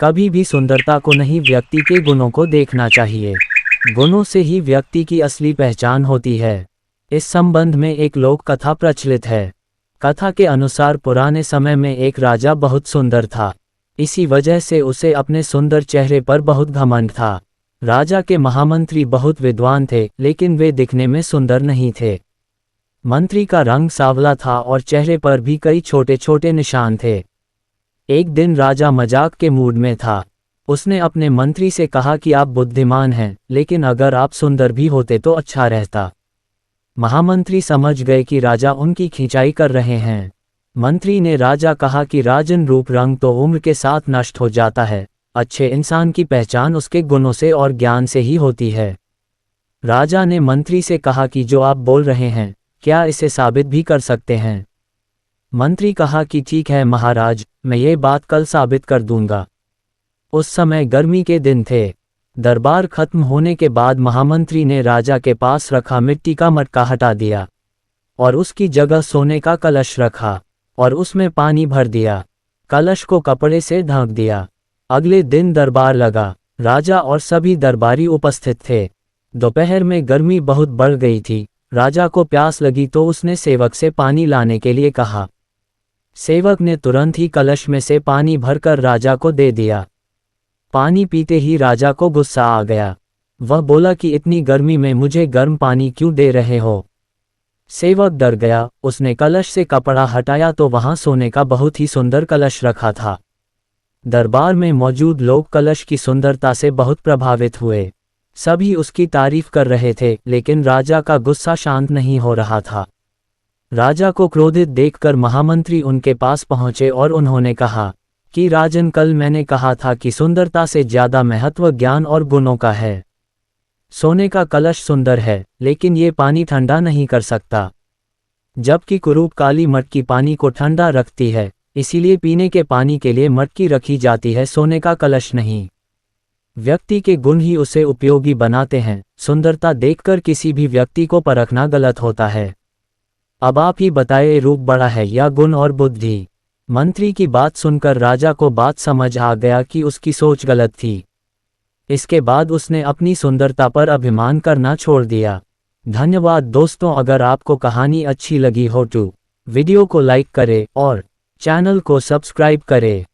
कभी भी सुंदरता को नहीं, व्यक्ति के गुणों को देखना चाहिए। गुणों से ही व्यक्ति की असली पहचान होती है। इस संबंध में एक लोक कथा प्रचलित है। कथा के अनुसार पुराने समय में एक राजा बहुत सुंदर था। इसी वजह से उसे अपने सुंदर चेहरे पर बहुत घमंड था। राजा के महामंत्री बहुत विद्वान थे, लेकिन वे दिखने में सुंदर नहीं थे। मंत्री का रंग सांवला था और चेहरे पर भी कई छोटे छोटे निशान थे। एक दिन राजा मजाक के मूड में था। उसने अपने मंत्री से कहा कि आप बुद्धिमान हैं, लेकिन अगर आप सुंदर भी होते तो अच्छा रहता। महामंत्री समझ गए कि राजा उनकी खिंचाई कर रहे हैं। मंत्री ने राजा कहा कि राजन, रूप रंग तो उम्र के साथ नष्ट हो जाता है। अच्छे इंसान की पहचान उसके गुणों से और ज्ञान से ही होती है। राजा ने मंत्री से कहा कि जो आप बोल रहे हैं, क्या इसे साबित भी कर सकते हैं? मंत्री कहा कि ठीक है महाराज, मैं ये बात कल साबित कर दूंगा। उस समय गर्मी के दिन थे। दरबार खत्म होने के बाद महामंत्री ने राजा के पास रखा मिट्टी का मटका हटा दिया और उसकी जगह सोने का कलश रखा और उसमें पानी भर दिया। कलश को कपड़े से ढक दिया। अगले दिन दरबार लगा। राजा और सभी दरबारी उपस्थित थे। दोपहर में गर्मी बहुत बढ़ गई थी। राजा को प्यास लगी तो उसने सेवक से पानी लाने के लिए कहा। सेवक ने तुरंत ही कलश में से पानी भरकर राजा को दे दिया। पानी पीते ही राजा को गुस्सा आ गया। वह बोला कि इतनी गर्मी में मुझे गर्म पानी क्यों दे रहे हो? सेवक डर गया। उसने कलश से कपड़ा हटाया तो वहां सोने का बहुत ही सुंदर कलश रखा था। दरबार में मौजूद लोग कलश की सुंदरता से बहुत प्रभावित हुए। सभी उसकी तारीफ कर रहे थे, लेकिन राजा का गुस्सा शांत नहीं हो रहा था। राजा को क्रोधित देखकर महामंत्री उनके पास पहुंचे और उन्होंने कहा कि राजन, कल मैंने कहा था कि सुंदरता से ज्यादा महत्व ज्ञान और गुणों का है। सोने का कलश सुंदर है, लेकिन ये पानी ठंडा नहीं कर सकता, जबकि कुरूप काली मटकी पानी को ठंडा रखती है। इसीलिए पीने के पानी के लिए मटकी रखी जाती है, सोने का कलश नहीं। व्यक्ति के गुण ही उसे उपयोगी बनाते हैं। सुंदरता देखकर किसी भी व्यक्ति को परखना गलत होता है। अब आप ही बताइए, रूप बड़ा है या गुण और बुद्धि? मंत्री की बात सुनकर राजा को बात समझ आ गया कि उसकी सोच गलत थी। इसके बाद उसने अपनी सुंदरता पर अभिमान करना छोड़ दिया। धन्यवाद दोस्तों, अगर आपको कहानी अच्छी लगी हो तो वीडियो को लाइक करें और चैनल को सब्सक्राइब करें।